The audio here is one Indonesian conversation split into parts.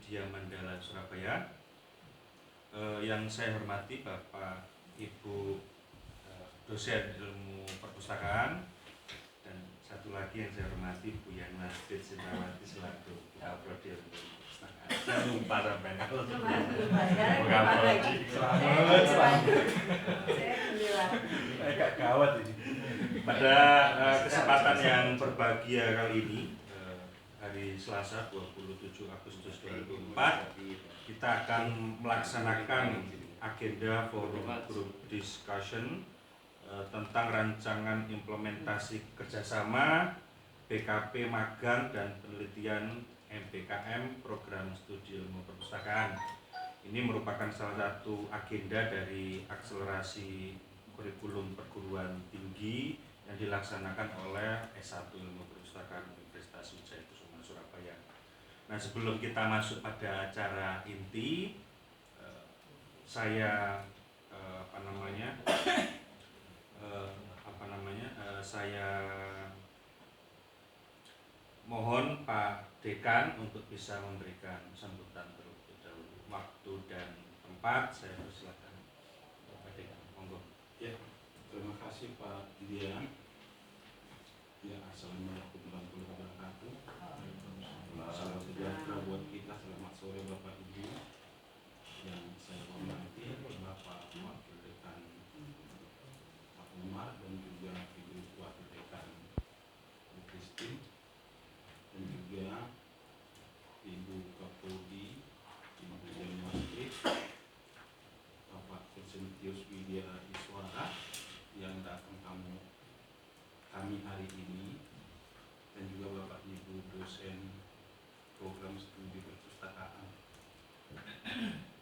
Widya Mandala Surabaya. Yang saya hormati Bapak Ibu dosen ilmu perpustakaan, dan satu lagi yang saya hormati Bu Yana Sindrawati selaku Ketua Prodi Ilmu Perpustakaan. Saya lupa sampai gawat ini. Pada kesempatan yang berbahagia kali ini, hari Selasa 27 Agustus 2004, kita akan melaksanakan agenda forum group discussion tentang rancangan implementasi kerjasama BKP Magang dan Penelitian MPKM Program Studi Ilmu Perpustakaan. Ini merupakan salah satu agenda dari akselerasi kurikulum perguruan tinggi yang dilaksanakan oleh S1 Ilmu Perpustakaan Universitas Wijaya Kusuma Surabaya. Nah, sebelum kita masuk pada acara inti, saya saya mohon Pak Dekan untuk bisa memberikan sambutan terlebih dahulu. Waktu dan tempat saya persilakan Pak Dekan, monggo. Ya, terima kasih Pak Dian. Ya, assalamualaikum warahmatullahi wabarakatuh. Salam sejahtera buat kita. Selamat sore Bapak Ibu yang saya hormati, Bapak Wakil Dekan Pak Umar dan juga Ibu Wakil Dekan Bu Christine, dan juga Ibu Kapolri, Ibu Demonstri, Bapak Vincentius Widya Iswara yang datang kami hari ini, dan juga Bapak Ibu dosen program studi perpustakaan.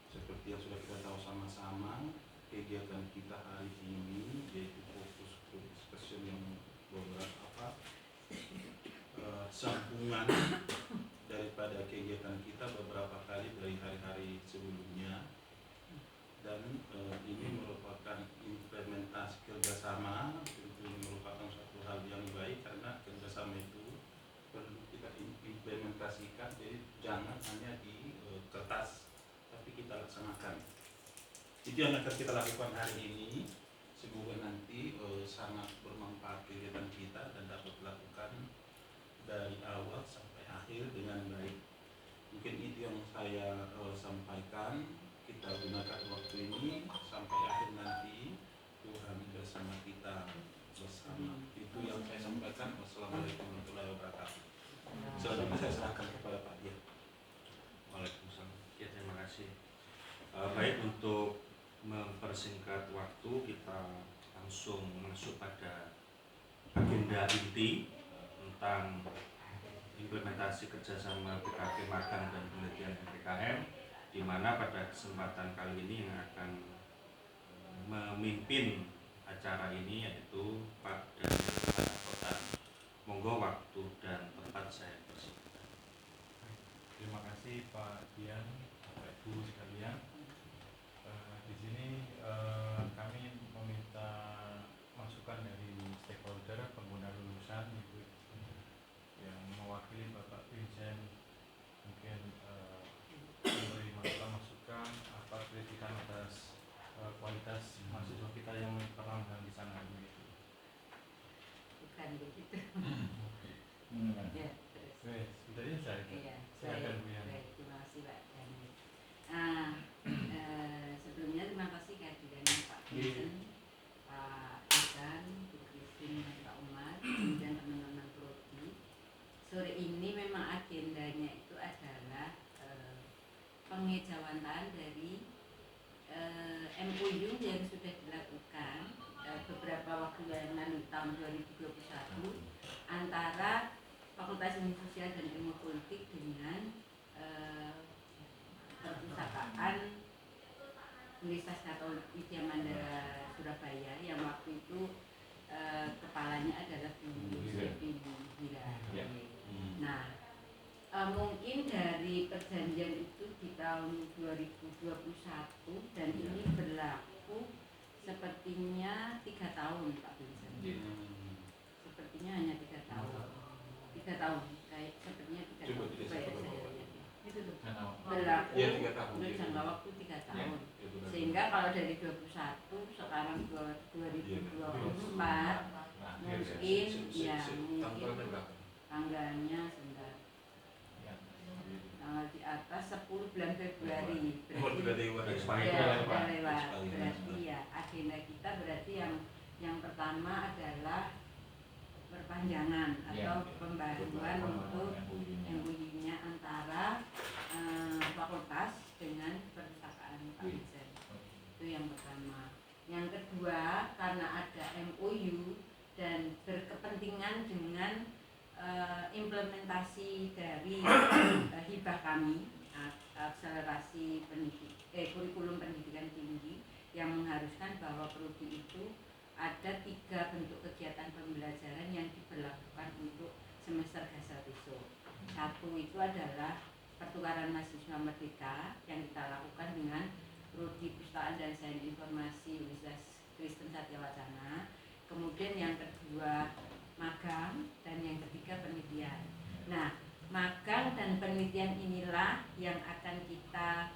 Seperti yang sudah kita tahu sama-sama, kegiatan kita hari ini yaitu fokus group discussion yang beberapa sambungan daripada kegiatan kita beberapa kali dari hari-hari sebelumnya, dan ini merupakan implementasi kerjasama. Tentu ini merupakan suatu hal yang baik karena kerjasama itu perlu kita implementasikan, jadi jangan hanya di kertas tapi kita laksanakan. Itu yang akan kita lakukan hari ini. Semoga nanti sangat bermanfaat kegiatan kita dan dapat dilakukan dari awal sampai akhir dengan baik. Mungkin itu yang saya sampaikan. Kita gunakan waktu ini sampai akhir nanti. Tuhan bersama kita bersama. Itu yang saya sampaikan. Wassalamualaikum warahmatullahi wabarakatuh. Selanjutnya saya serahkan kepada Pak Dian. Waalaikumsalam. Ya, terima kasih. Baik, untuk mempersingkat waktu, kita langsung masuk pada agenda inti tentang implementasi kerjasama BKP Magang dan Penelitian MPKM, di mana pada kesempatan kali ini yang akan memimpin acara ini yaitu Pak Daniel Kota. Monggo, waktu dan tempat saya persilakan. Terima kasih Pak Dian, Bapak Ibu sekalian. Di sini kami meminta masukan dari stakeholder pengguna lulusan, Ibu yang mewakili Bapak Vincent, mungkin memberi masukan apa kritikan atas kualitas mahasiswa kita yang pernah di sana begitu. Bukan begitu. Ya, terus. Sudah saya. Iya, Silakan Bu Yan. baik, terima kasih Pak Daniel. Sebelumnya terima kasih kehadirannya Pak Vincent, Pak Ikan, Bu Christine, dan Pak Umar, dan teman-teman prodi. Sore ini memang agendanya itu adalah pengejawatan dari MOU yang sudah dilakukan beberapa waktu yang lalu tahun 2021 antara Fakultas Ilmu Sosial dan Ilmu Politik dengan perpustakaan Universitas Katolik Widya Mandala Surabaya, yang waktu itu kepalanya adalah Bu Sepi Hira. Nah, mungkin dari perjanjian itu di tahun 2021 dan ini berlaku sepertinya 3 tahun Pak Vincent. Sepertinya hanya 3 tahun. 3 tahun, kayak sepertinya 3 tahun. Coba ya saya lihat. Itu tuh. berlaku Iya, 3 tahun. untuk jangka waktu 3 tahun. Ya, benar. Sehingga kalau dari 21 sekarang ke 2024 mungkin ya mungkin tanggalnya sebentar tanggal di atas 10 bulan Februari berarti Expired. ya, sudah lewat. Expired. Berarti ya agenda kita berarti yang pertama adalah perpanjangan atau pembaruan untuk MOU-nya antara fakultas dengan perpustakaan Pak Vincent. Itu yang pertama. Yang kedua, karena ada MOU dan berkepentingan dengan implementasi dari hibah kami, akselerasi kurikulum pendidikan tinggi yang mengharuskan bahwa prodi itu ada 3 bentuk kegiatan pembelajaran yang diberlakukan untuk semester gasal besok. Satu itu adalah pertukaran mahasiswa merdeka yang kita lakukan dengan Prodi Pustakaan dan Sains Informasi Universitas Kristen Satya Wacana. Kemudian yang kedua magang dan yang ketiga penelitian. Nah, magang dan penelitian inilah yang akan kita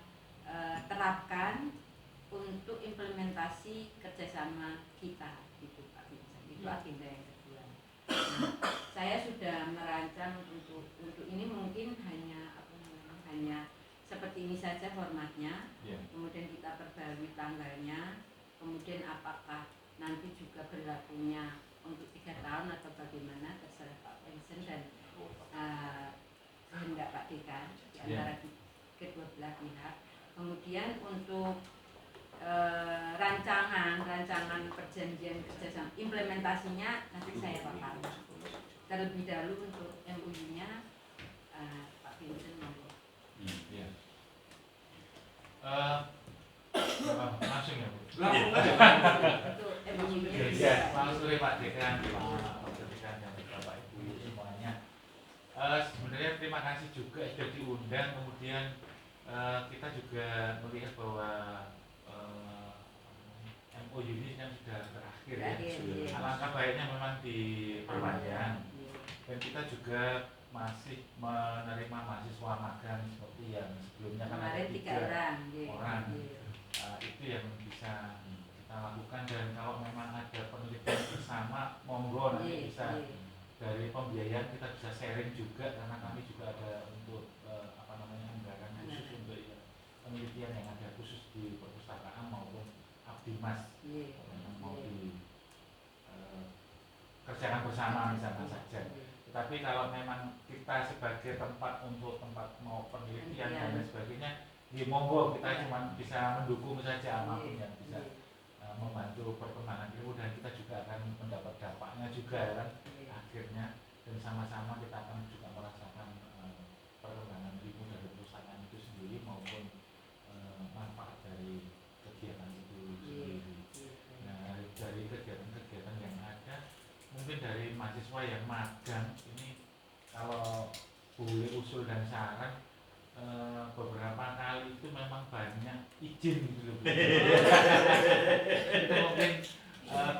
terapkan untuk implementasi kerjasama kita, gitu Pak Vincent. Itu agenda yang kedua. Nah, saya sudah merancang untuk ini mungkin hanya seperti ini saja formatnya. Kemudian kita perbarui tanggalnya. Kemudian apakah nanti juga berlakunya untuk 3 tahun atau bagaimana terserah Pak Vincent dan kehendak Pak Dekan di antara kedua belah pihak. Kemudian untuk rancangan perjanjian kerjasama implementasinya nanti saya paparkan. Terlebih dahulu untuk MOU-nya Pak Vincent monggo. Langsung ya Bu? Untuk MOU-nya Ya, selamat sore Pak Dekan, Pak Dekan dan Bapak Ibu semuanya. Sebenarnya terima kasih juga sudah diundang. Kemudian kita juga melihat bahwa MOU ini kan sudah berakhir ya. Alangkah baiknya memang diperpanjang. Dan kita juga masih menerima mahasiswa magang seperti yang sebelumnya kan ada 3 orang. Itu yang bisa kita lakukan, dan kalau memang ada penelitian bersama monggo nanti bisa dari pembiayaan kita bisa sharing juga, karena kami juga ada untuk anggaran khusus untuk penelitian yang ada khusus di perpustakaan maupun Abdimas mau di kerjakan bersama misalnya saja. Tetapi kalau memang kita sebagai tempat mau penelitian dan lain sebagainya, ya monggo, kita cuma bisa mendukung saja apapun yang bisa membantu perkembangan ilmu, dan kita juga akan mendapat dampaknya juga kan akhirnya, dan sama-sama kita akan juga merasakan perkembangan ilmu dari perusahaan itu sendiri maupun manfaat dari kegiatan itu sendiri. Nah, dari kegiatan-kegiatan yang ada, mungkin dari mahasiswa yang magang ini, kalau boleh usul dan saran, beberapa kali itu memang banyak izin gitu loh. Itu mungkin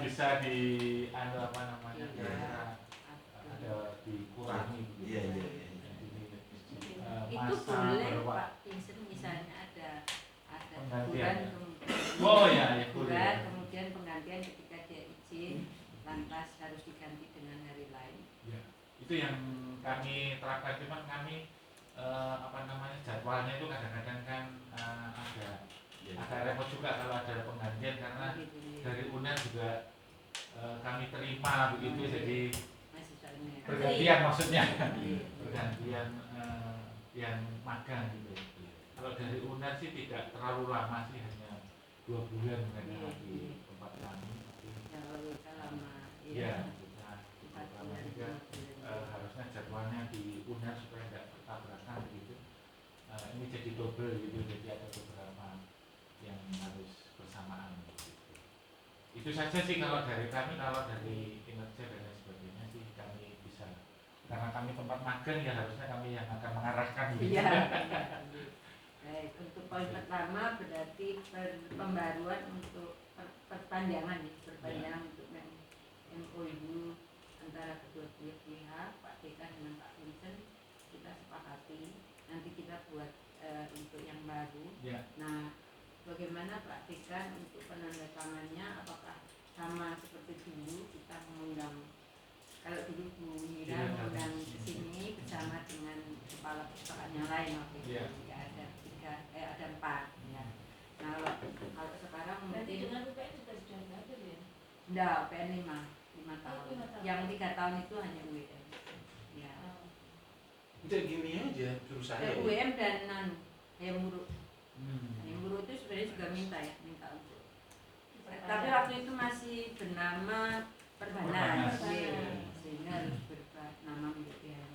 bisa di kira-kira ada dikurangi gitu. Itu boleh Pak Vincent, misalnya ada penggantian. Bulan kemudian penggantian ketika dia izin lantas harus diganti dengan hari lain. Ya, itu yang kami terapkan, cuman kami jadwalnya itu kadang-kadang kan agak repot juga kalau ada penggantian, karena dari UNER juga kami terima begitu, jadi pergantian maksudnya pergantian yang magang gitu. Kalau dari UNER sih tidak terlalu lama sih, hanya 2 bulan mereka di tempat kami. Ya, harusnya jadwalnya di UNER supaya tidak bertabrakan gitu. Ini jadi double gitu, jadi ada beberapa yang harus bersamaan gitu. Itu saja sih kalau dari kami. Kalau dari kinerja dan lain sebagainya sih kami bisa, karena kami tempat magang ya harusnya kami yang akan mengarahkan gitu. Iya. Baik, untuk poin pertama berarti pembaruan untuk perpanjangan untuk MOU antara kedua pihak, Pak Dekan dengan Pak Vincent, kita sepakati nanti kita buat untuk yang baru. Ya. Nah, bagaimana praktikan untuk penandatangannya? Apakah sama seperti dulu kita mengundang, kalau dulu Bu Mira mengundang ke sini bersama dengan kepala perpustakaan yang lain waktu itu, ya ada ada 4 ya. Nah, kalau sekarang Berarti mungkin dengan UPN juga sudah belajar ya? enggak, PN 5 tahun. 5 tahun. Yang 3 tahun itu hanya UM. Ya. Udah gini aja terus saya. UM dan yang buruk. Hmm. Yang buruk itu sebenarnya juga minta untuk. Pertanyaan. Tapi waktu itu masih bernama Perbanas, Perbanas. iya. Sehingga harus berubah nama menjadi yang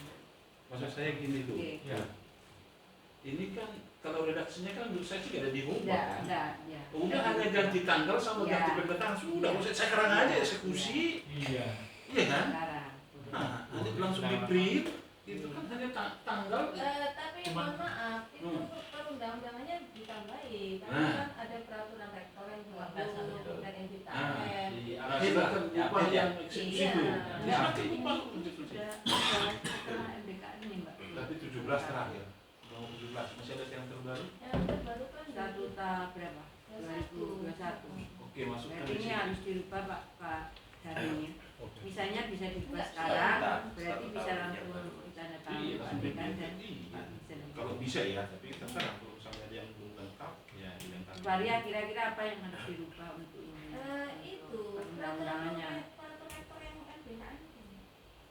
Maksud saya gini loh. Oke. Ya. Ini kan kalau redaksinya kan menurut saya sih gak ada diubah. Enggak, ya. Udah hanya ganti tanggal sama Iya. ganti pendataan sudah. Iya. Maksud saya sekarang aja eksekusi. Iya. Iya kan? Sekarang. Nah, nanti langsung di print itu kan hanya tanggal. Tapi Cuman- mohon maaf, itu perundang-undangannya ditambahi karena Nah. kan ada peraturan rektor yang baru dan yang Nah, ditahan. Silahkan upah yang eksekusi Iya. itu. Enggak, Nanti ini upah ini eksekusi. sudah setelah MDKN ini, Mbak. Tapi 17 terakhir. Mau 17 masih ada yang terbaru? Yang terbaru kan Satu tahap berapa? 2021. Oke, masukkan Berarti di ini sini. harus dirubah Pak Daringnya. Oke. Misalnya bisa dirubah Enggak, sekarang, satu berarti tahun bisa yang langsung baru. ditandatangani Iya, Pak langsung Dekan di- dan iya. Pak Dirjen. Kalau bisa ya, tapi terserah kalau misalnya ada yang belum lengkap, ya dilengkapi. Varia kira-kira apa yang harus dirubah untuk ini? itu Untuk undang-undangannya. peraturan rektor yang MBKN.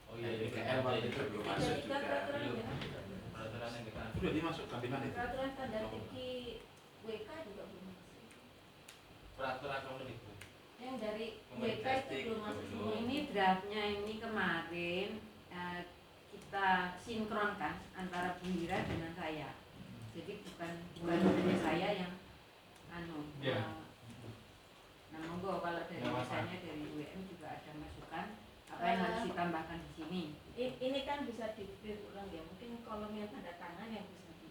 Oh iya, Jadi DKR waktu itu belum Ada masuk 3 juga. peraturan Belum. ya. Peraturan yang DKR sudah dimasukkan di mana itu? Peraturan standar tinggi WK juga belum masuk. Peraturan komunitas. Yang dari Komunitas WK itu tik, belum masuk belum. semua. Ini draftnya ini kemarin kita sinkronkan antara Bu Mira dengan saya. Jadi bukan hanya saya yang Ya. Nah, monggo kalau dari Ya, Mas. misalnya dari UM juga ada masukan apa yang harus ditambahkan di sini. Ini kan bisa di-print ulang ya. Mungkin kolomnya tanda tangan yang bisa di.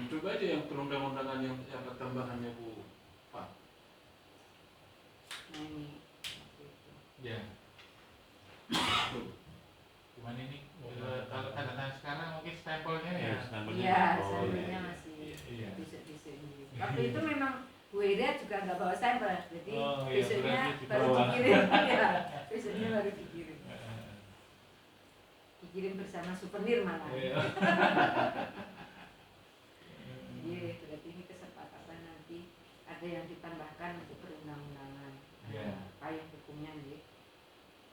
Coba aja yang perundang-undangan yang tambahannya Bu Pak. Nah ini seperti itu. Ya. Cuman ini kalau tanda tangan sekarang mungkin stempelnya ya. Iya, Oh, stempelnya iya. masih Iya. besok-besok ini. Waktu itu memang Bu Ira juga nggak bawa stempel, jadi Oh, iya, besoknya berarti baru dibawa. dikirim. Ya, besoknya baru dikirim. Dikirim bersama souvenir malah. Iya. Iya, berarti ini kesepakatan nanti ada yang ditambahkan untuk perundang-undangan. Iya. Payung hukumnya nih.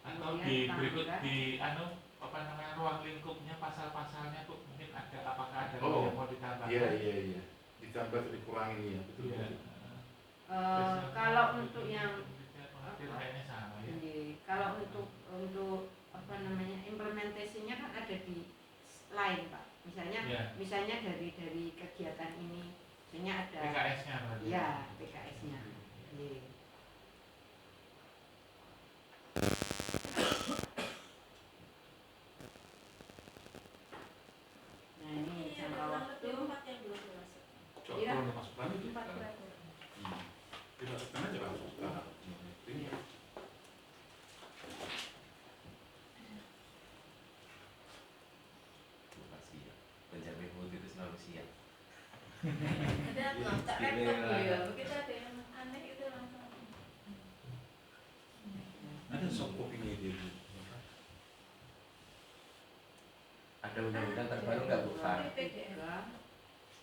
Atau di berikut di apa namanya ruang lingkupnya pasal-pasalnya tuh mungkin ada apakah ada Oh, yang mau ditambahkan? iya. Ditambah atau dikurangi ya, betul. Iya. Kalau untuk yang kayaknya sama ya. kalau untuk apa namanya implementasinya kan ada di lain Pak. Misalnya Iya. misalnya dari kegiatan ini, misalnya ada PKS-nya berarti. ya PKS-nya. Iya. Nah ini jangka waktu Empat yang belum masuk. Coba Iya. kalau dimasukkan itu. 4 peraturan. Dimasukkan aja langsung sekarang. Iya. Siap. Penjamin mutu itu selalu siap. Ada ngacak rektor ya. Begitu ada yang aneh itu langsung. Ada soft copy-nya dia. Bu. Ada undang-undang terbaru nggak Bu Pak? PDF.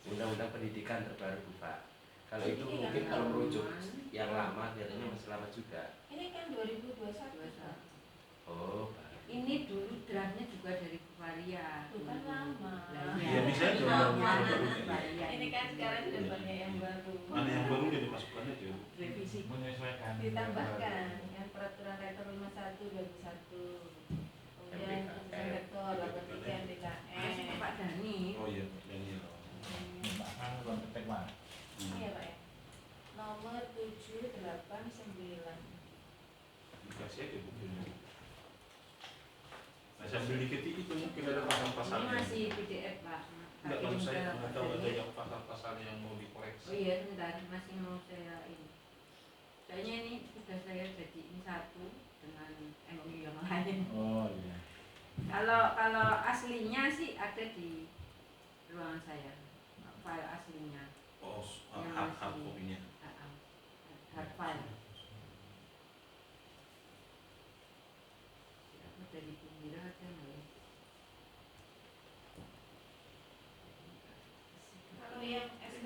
Undang-undang pendidikan terbaru Bu Pak. Kalau itu Iya. mungkin kalau merujuk yang lama kelihatannya masih lama juga. Ini kan 2021. Pak. Oh, Pak. Ini dulu draftnya juga dari Varia. Bukan lama. Iya, bisa aja Lama. undang-undang baru. Ini kan sekarang sudah banyak yang baru. Mana yang baru dia dimasukkan aja. Revisi. Menyesuaikan. Ditambahkan yang peraturan rektor 51 2001. Kemudian keputusan rektor 83 Masih ke MDKN. Pak Dani. Oh iya, yang ini. Bahkan belum ketik Pak. Iya Pak ya. Nomor 789. Dikasih aja bukunya. Nah, sambil dikit itu mungkin ada Ini pasal-pasalnya. masih PDF Pak. Enggak, maksud saya Kirim ke nggak tahu ada Dani. yang pasal-pasal yang mau dikoreksi. Oh iya, sebentar, masih mau saya ini. Kayaknya ini sudah saya jadiin satu dengan MOU yang lain. Oh iya. Kalau aslinya sih ada di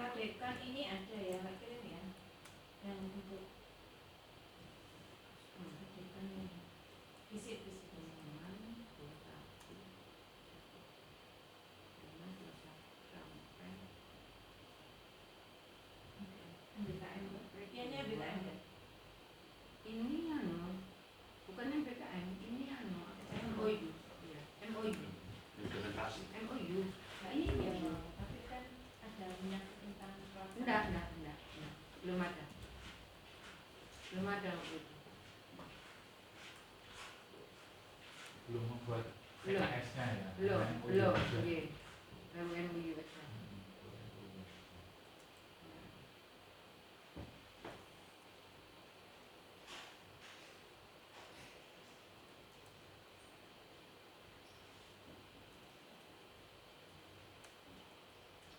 SK dekan ini ada ya, Kak kirim ya, yang untuk dekan ini fisik. BKM, ini BKM kan? Ini bukan yang BKM, ini MOU. Implementasi. MOU. Nah ini Iya, MOU. tapi kan ada menyangkut tentang Enggak. Belum ada waktu itu. Belum membuat Belum. PKS-nya ya. Belum. Iya. MOU aja.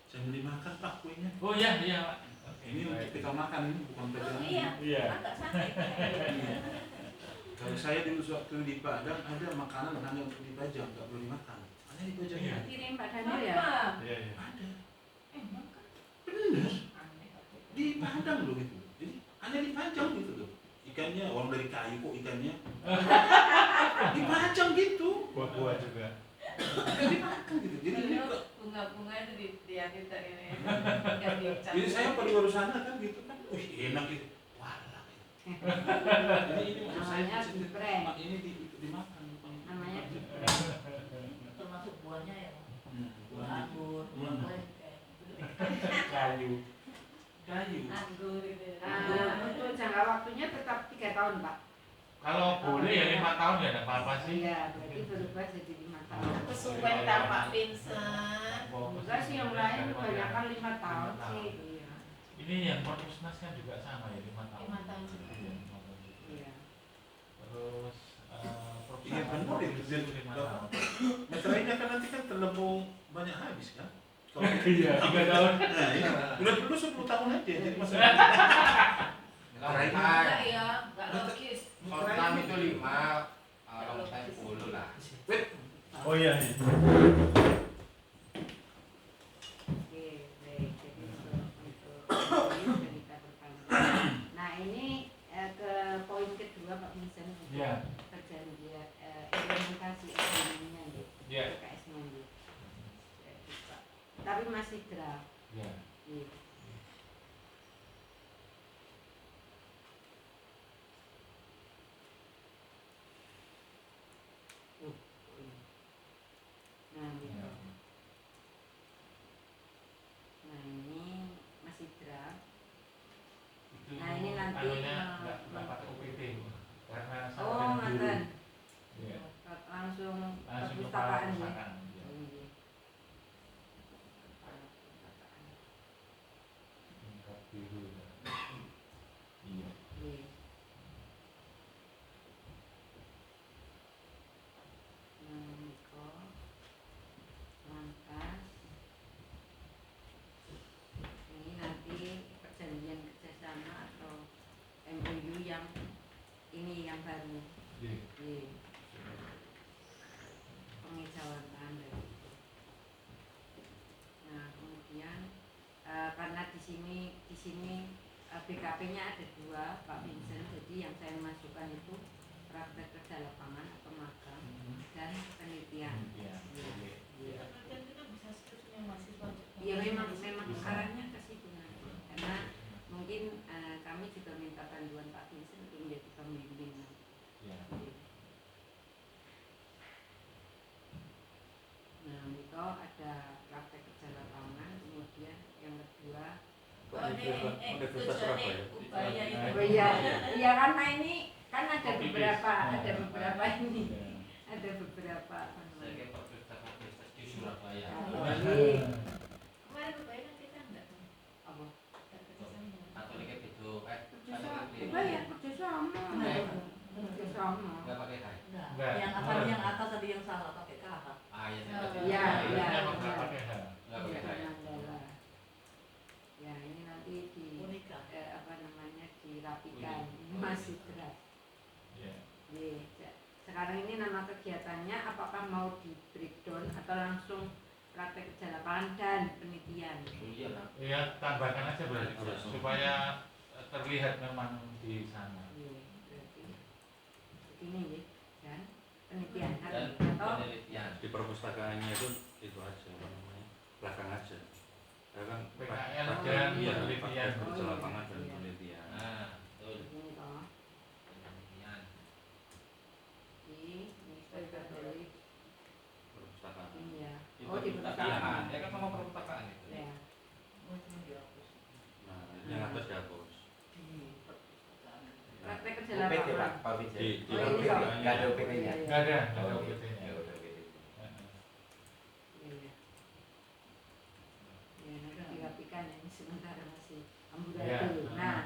Saya beli makan Pak kuenya. Oh iya Pak. Oke, Ini untuk baik. kita makan, ini bukan Oh pegangan. iya, Iya. agak santai. Iya. Kalau saya dulu waktu di Padang ada makanan hanya untuk dipajang, nggak boleh dimakan. Hanya dipajang. Iya. Kirim Pak Daniel ya. Apa? Iya. Ada. Emang kan Bener. aneh Pak. Di Padang loh itu. Jadi hanya dipajang gitu loh. Ikannya orang dari kayu kok ikannya. Dipajang gitu. Buah-buah juga. Nggak dimakan gitu. Jadi ini Dulu kok. bunga-bunga itu di kita ini. Jadi saya pada baru sana kan gitu kan. Wih enak gitu. Walah. Jadi ini maksud saya Namanya geprek. ini dimakan. bukan Namanya dimakan. Termasuk buahnya ya. Buah Anggur, Hmm. buah Kayu. kayu. anggur itu. untuk jangka waktunya tetap 3 tahun Pak. Kalau boleh ya 5 tahun ya enggak apa-apa sih. Iya, berarti berubah jadi 5 tahun. Kesuwen ta Pak Vincent. Enggak sih yang lain kebanyakan 5 tahun sih. Iya. Ini yang Perpusnas kan juga sama ya 5 tahun. 5 tahun juga. Iya, 5 tahun juga. Iya. Terus Iya, benar itu. 5 tahun. Meterainya kan nanti kan terlempung banyak habis kan? Kalau Iya, 3 tahun. Nah, ini udah dulu 10 tahun aja jadi masalah. Enggak ya, enggak logis. Orang itu 5, orang saya 10 lah. Oh iya. Oke, baik. Jadi untuk cerita perpanjangan. Nah, ini ke poin kedua Pak Vincent. Iya. Perjanjian implementasi ekonominya gitu. Iya. PKS-nya gitu. Tapi masih draft. Iya. Gitu. Nah, gitu. Nah, ini masih draft. Itu Nah, ini nanti, anunya nggak pakai UPT karena sama Oh, dengan guru. ngaten. Iya. Langsung Langsung ke perpustakaan ya. perpustakaan. Iya. Iya. Tingkat biru. Iya. Iya. Nah, Niko, lantas ini nanti perjanjian kerjasama atau MOU yang ini yang baru. Iya. Iya. Pengejauhan tanda. Nah, kemudian karena di sini BKP-nya ada 2 Pak Vincent, jadi yang saya masukkan itu praktek kerja lapangan atau magang dan penelitian. Iya. Iya. Iya. Penelitian kita bisa skripsinya mahasiswa juga. Iya, memang Bisa. arahnya ke situ nanti. Karena mungkin kami juga minta bantuan Pak Vincent untuk menjadi pembimbing nanti. Iya. Nah, itu ada praktek kerja lapangan, kemudian yang kedua Oh, ini tujuannya upaya ini. oh iya, iya karena ini kan ada Copy beberapa, paste. ada beberapa ini, Iya. ada beberapa apa Saya namanya. kayak Perpusnas di Surabaya. Iya. Kemarin upaya kan kita enggak tuh. Apa? Enggak kerjasama. Atau kayak begitu, Kerja ya, kerja sama, kerja sama. nggak pakai kai. Enggak. Yang apa yang atas tadi yang salah pakai KH. Ah ya, Oh, iya, iya. Emang nggak pakai H. nggak pakai kai. Mandala. Ya ini nanti di Unika. apa namanya dirapikan, ini masih draft. Iya. Sekarang ini nama kegiatannya apakah mau di breakdown atau langsung praktek kerja lapangan lapangan dan penelitian. Ya tambahkan aja berarti Iya. supaya terlihat memang di sana. Iya, berarti ini ya, dan penelitian kan Dan atau penelitian. Di perpustakaannya itu aja apa namanya, belakang aja. Ya kan PKL Oh, dan iya, penelitian. praktek kerja Oh, iya. lapangan dan Iya. penelitian. Nah, betul. ini toh. Penelitian. Ini sebagai dari Perpustakaan. ini ya. Di Oh, di perpustakaan. perpustakaan. Ya kan sama perpustakaan itu. Ya. Nah, yang atas dihapus. Praktek kerja UPT Pak, lapangan. Pak Wijaya. Di Oh, ini UPT toh. -nya. Nggak ada UPT-nya. Nggak ada Oh, UPT-nya. ya udah UPT. Iya. Ya, nanti dirapikan ya, ini sementara masih amburadul. Ya. Nah,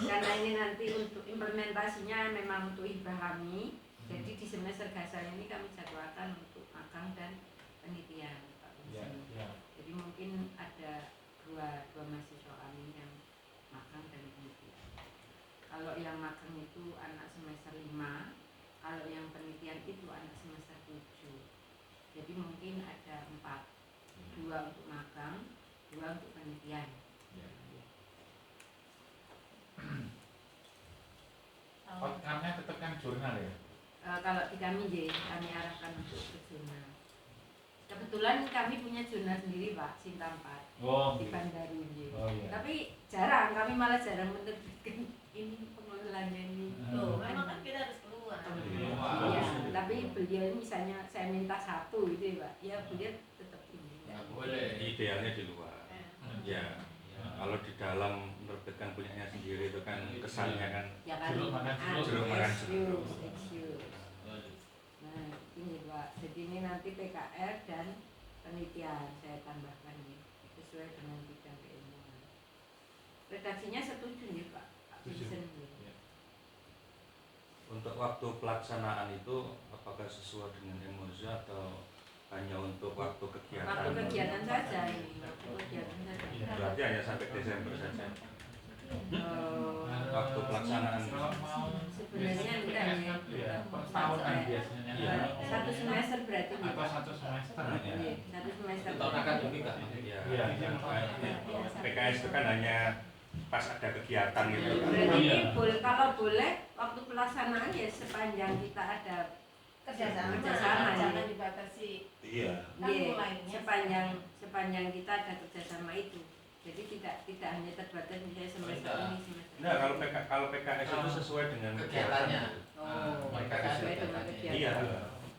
karena ini nanti untuk implementasinya memang untuk hibah kami, jadi di semester gasal ini kami jadwalkan untuk magang dan penelitian, Pak Ya, Komisi. ya. Jadi mungkin ada dua mahasiswa kami yang magang dan penelitian. Kalau yang magang itu anak semester 5, kalau yang penelitian itu anak semester 7. Jadi mungkin ada 4, 2 untuk magang, 2 untuk penelitian. Ya. Outcome-nya tetap kan jurnal ya. Kalau di kami kami arahkan untuk ke jurnal. Kebetulan kami punya jurnal sendiri Pak, Sinta 4 Oh, di gitu. Bandaru J. Oh iya. Tapi jarang, kami malah jarang menerbitkan ini pengelolanya ini. Loh, memang kan kita harus keluar. Iya, tapi beliau ini misalnya saya minta 1 gitu ya Pak, ya beliau tetap ini. Nggak boleh. Idealnya di luar. Ya, kalau di dalam menerbitkan punyanya sendiri itu kan kesannya kan Ya kan, Jeruk makan jeruk. Jeruk makan jeruk. excuse. Nah, ini Pak, jadi ini nanti PKR dan penelitian saya tambahkan ya, sesuai dengan bidang keilmuan. Redaksinya setuju nih Pak Setuju. Vincent ya. Ya. untuk waktu pelaksanaan itu apakah sesuai dengan emosi atau hanya untuk waktu kegiatan? Waktu kegiatan saja ini, waktu kegiatan saja. Iya. Berarti hanya sampai Desember saja. Eh, Waktu pelaksanaan. Kalau mau Sebenarnya enggak ya. ya, per tahunan biasanya. Iya. Satu semester berarti nih, Atau Pak. 1 semester. Iya. Iya, satu semester. Itu tahun akademik nggak? Ya, Iya. PKS itu kan hanya pas ada kegiatan gitu. Berarti Iya. boleh, kalau boleh waktu pelaksanaan ya sepanjang kita ada Kerjasama, Kerjasama, ya. jangan dibatasi. Iya. Kan iya, mulainya sepanjang kita ada kerjasama itu. Jadi tidak hanya terbatas misalnya semester Tidak. ini semester. Enggak, kalau PKS itu sesuai dengan Kegiatannya. Oh, mereka sesuai kegiatan. dengan kegiatan. Iya.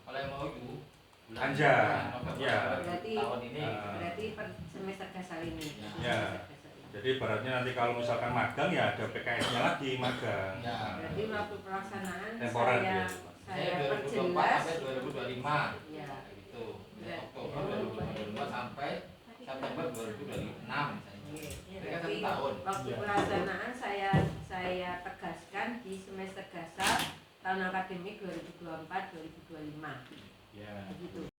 Kalau yang mau itu bulan Anja. November, Ya. Berarti- tahun ini. Berarti per semester gasal ini. Ya. Semester gasal ini. Jadi ibaratnya nanti kalau misalkan magang ya ada PKS-nya lagi magang. Ya. Berarti waktu pelaksanaan Temporer saya dia. Saya 2024 perjelas. sampai 2025. Ya. Gitu. Ya. Oktober 2024 sampai September 2026 misalnya. Iya, Jadi kan berarti 1 tahun. waktu Iya. pelaksanaan saya tegaskan di semester gasal tahun akademik 2024-2025. Ya. Begitu.